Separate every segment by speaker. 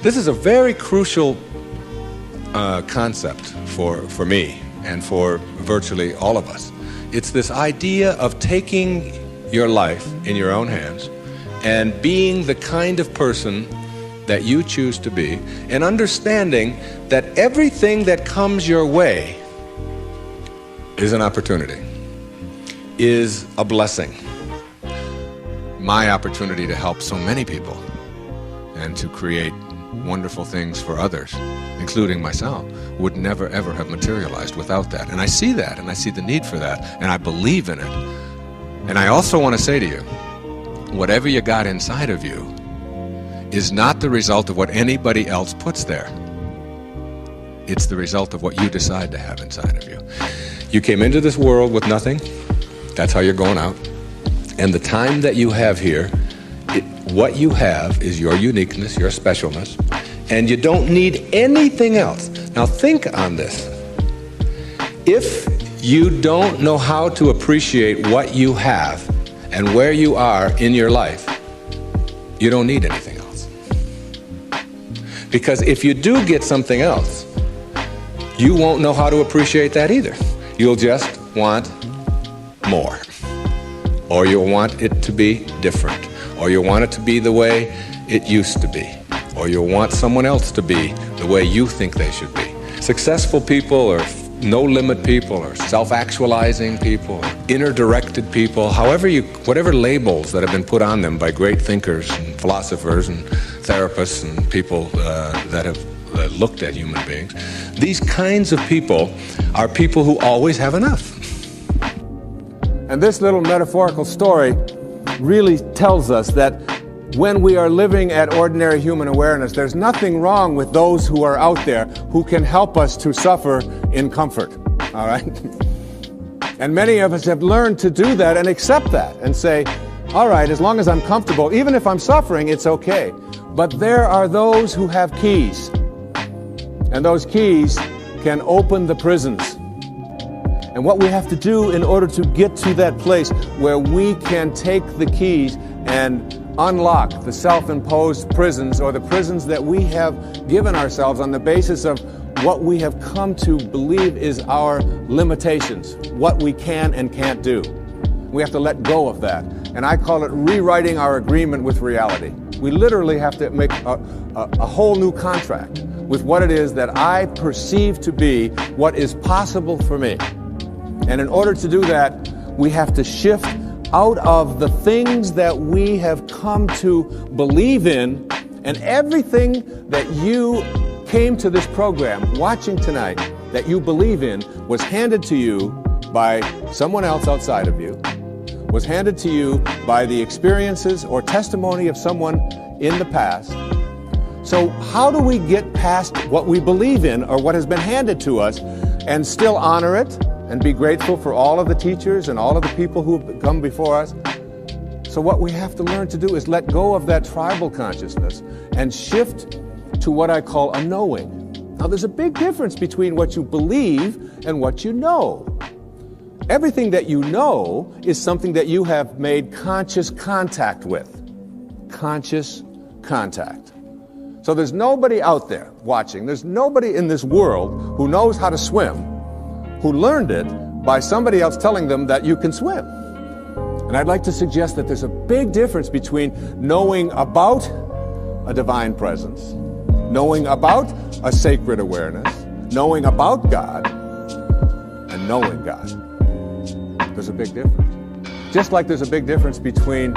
Speaker 1: This is a very crucial concept for me and for virtually all of us. It's this idea of taking your life in your own hands and being the kind of person that you choose to be, and understanding that everything that comes your way is an opportunity, is a blessing. My opportunity to help so many people and to create wonderful things for others, including myself, would never ever have materialized without that. And I see that, and I see the need for that, and I believe in it. And I also want to say to you, whatever you got inside of you is not the result of what anybody else puts there. It's the result of what you decide to have inside of you. You came into this world with nothing. That's how you're going out. And the time that you have here, what you have is your uniqueness, your specialness, and you don't need anything else. Now think on this. If you don't know how to appreciate what you have and where you are in your life, you don't need anything else. Because if you do get something else, you won't know how to appreciate that either. You'll just want more. Or you'll want it to be different. Or you'll want it to be the way it used to be. Or you'll want someone else to be the way you think they should be. Successful people or no-limit people or self-actualizing people, or inner-directed people, whatever labels that have been put on them by great thinkers and philosophers and therapists and people that have looked at human beings, these kinds of people are people who always have enough.
Speaker 2: And this little metaphorical story really tells us that when we are living at ordinary human awareness, there's nothing wrong with those who are out there who can help us to suffer in comfort, all right? And many of us have learned to do that and accept that and say, all right, as long as I'm comfortable, even if I'm suffering, it's okay. But there are those who have keys, and those keys can open the prisons. And what we have to do in order to get to that place where we can take the keys and unlock the self-imposed prisons, or the prisons that we have given ourselves on the basis of what we have come to believe is our limitations, what we can and can't do. We have to let go of that. And I call it rewriting our agreement with reality. We literally have to make a whole new contract with what it is that I perceive to be what is possible for me. And in order to do that, we have to shift out of the things that we have come to believe in, and everything that you came to this program watching tonight that you believe in was handed to you by someone else outside of you, was handed to you by the experiences or testimony of someone in the past. So how do we get past what we believe in or what has been handed to us and still honor it and be grateful for all of the teachers and all of the people who have come before us? So what we have to learn to do is let go of that tribal consciousness and shift to what I call a knowing. Now, there's a big difference between what you believe and what you know. Everything that you know is something that you have made conscious contact with. Conscious contact. So there's nobody out there watching, there's nobody in this world who knows how to swim, who learned it by somebody else telling them that you can swim. And I'd like to suggest that there's a big difference between knowing about a divine presence, knowing about a sacred awareness, knowing about God, and knowing God. There's a big difference. Just like there's a big difference between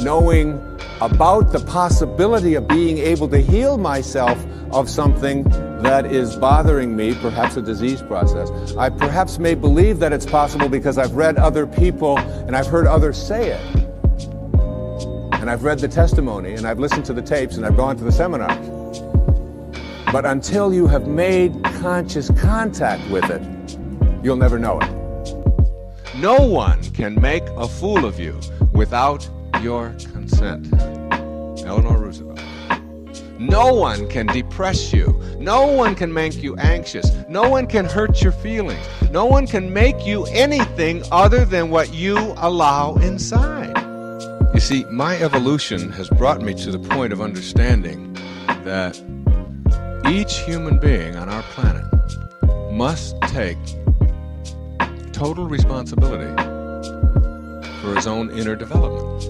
Speaker 2: knowing about the possibility of being able to heal myself of something that is bothering me, perhaps a disease process. I perhaps may believe that it's possible because I've read other people and I've heard others say it. And I've read the testimony and I've listened to the tapes and I've gone to the seminars. But until you have made conscious contact with it, you'll never know it.
Speaker 1: No one can make a fool of you without your consent. Eleanor Roosevelt. No one can depress you. No one can make you anxious. No one can hurt your feelings. No one can make you anything other than what you allow inside. You see, my evolution has brought me to the point of understanding that each human being on our planet must take total responsibility for his own inner development,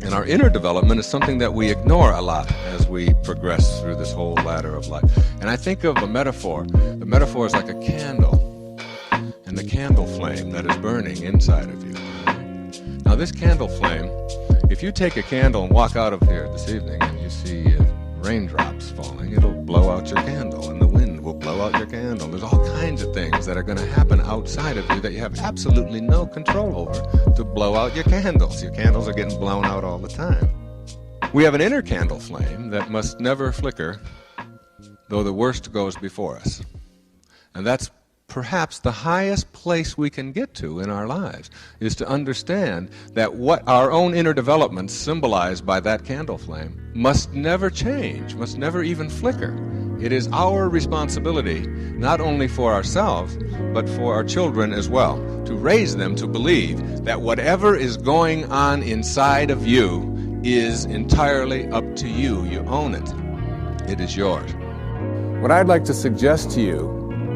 Speaker 1: And our inner development is something that we ignore a lot as we progress through this whole ladder of life. And I think of a metaphor. The metaphor is like a candle, and the candle flame that is burning inside of you. Now this candle flame, if you take a candle and walk out of here this evening and you see raindrops falling, it'll blow out your candle, and the wind will blow out your candle. There's all kinds of things that are going to happen outside of you that you have absolutely no control over to blow out your candles. Your candles are getting blown out all the time. We have an inner candle flame that must never flicker, though the worst goes before us. And that's perhaps the highest place we can get to in our lives, is to understand that what our own inner development symbolized by that candle flame must never change, must never even flicker. It is our responsibility, not only for ourselves, but for our children as well, to raise them to believe that whatever is going on inside of you is entirely up to you. You own it. It is yours.
Speaker 2: What I'd like to suggest to you,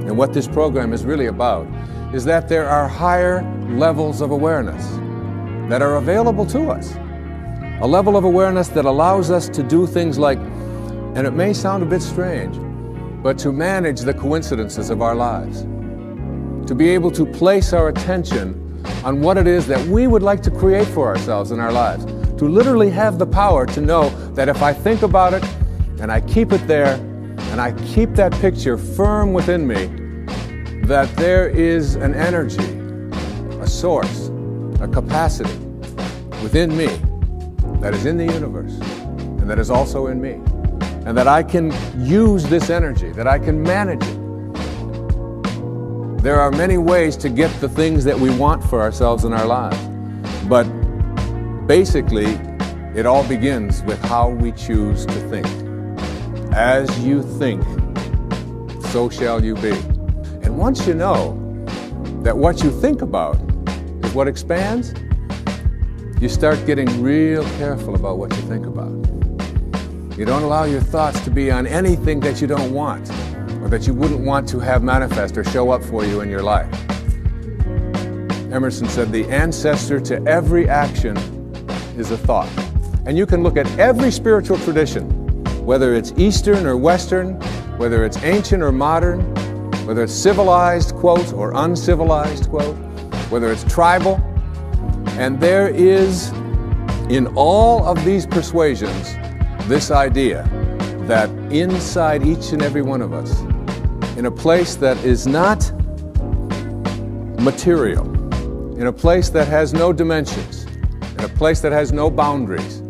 Speaker 2: and what this program is really about, is that there are higher levels of awareness that are available to us. A level of awareness that allows us to do things like, and it may sound a bit strange, but to manage the coincidences of our lives. To be able to place our attention on what it is that we would like to create for ourselves in our lives. To literally have the power to know that if I think about it and I keep it there, and I keep that picture firm within me, that there is an energy, a source, a capacity within me that is in the universe and that is also in me, and that I can use this energy, that I can manage it. There are many ways to get the things that we want for ourselves in our lives, but basically it all begins with how we choose to think. As you think, so shall you be. And once you know that what you think about is what expands, you start getting real careful about what you think about. You don't allow your thoughts to be on anything that you don't want, or that you wouldn't want to have manifest or show up for you in your life. Emerson said, the ancestor to every action is a thought. And you can look at every spiritual tradition, whether it's Eastern or Western, whether it's ancient or modern, whether it's civilized, quote, or uncivilized, quote, whether it's tribal. And there is, in all of these persuasions, this idea that inside each and every one of us, in a place that is not material, in a place that has no dimensions, in a place that has no boundaries,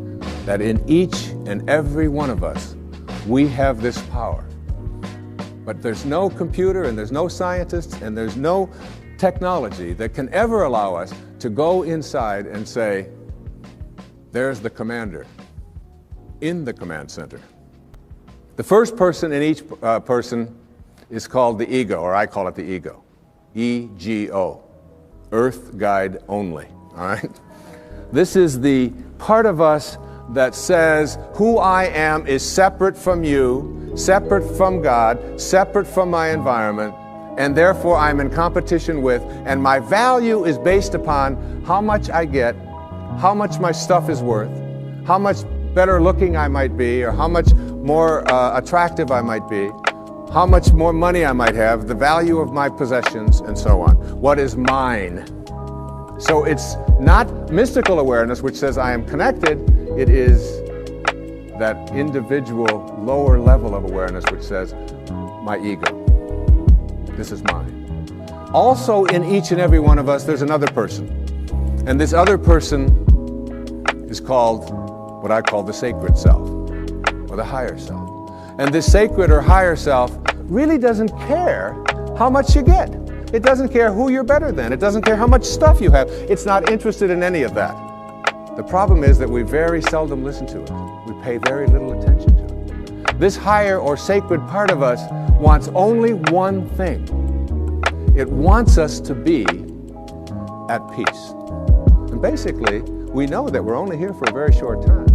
Speaker 2: that in each and every one of us, we have this power. But there's no computer, and there's no scientists, and there's no technology that can ever allow us to go inside and say, there's the commander in the command center. The first person in each person is called the ego, or I call it the ego. E-G-O. Earth Guide Only. All right? This is the part of us that says who I am is separate from you, separate from God, separate from my environment, and therefore I'm in competition with, and my value is based upon how much I get, how much my stuff is worth, how much better looking I might be, or how much more attractive I might be, how much more money I might have, the value of my possessions, and so on. What is mine? So it's not mystical awareness which says I am connected. It is that individual lower level of awareness which says my ego. This is mine. Also in each and every one of us there's another person. And this other person is called what I call the sacred self, or the higher self. And this sacred or higher self really doesn't care how much you get. It doesn't care who you're better than. It doesn't care how much stuff you have. It's not interested in any of that. The problem is that we very seldom listen to it. We pay very little attention to it. This higher or sacred part of us wants only one thing. It wants us to be at peace. And basically, we know that we're only here for a very short time.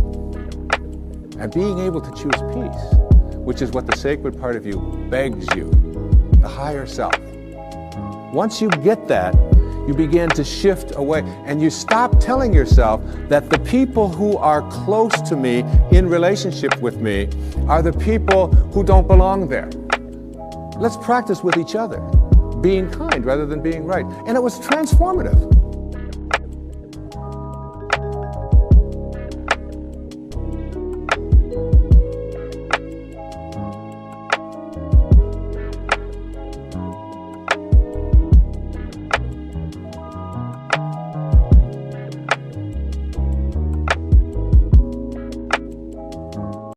Speaker 2: And being able to choose peace which is what the sacred part of you begs you, the higher self. Once you get that, you begin to shift away and you stop telling yourself that the people who are close to me in relationship with me are the people who don't belong there. Let's practice with each other, being kind rather than being right. And it was transformative.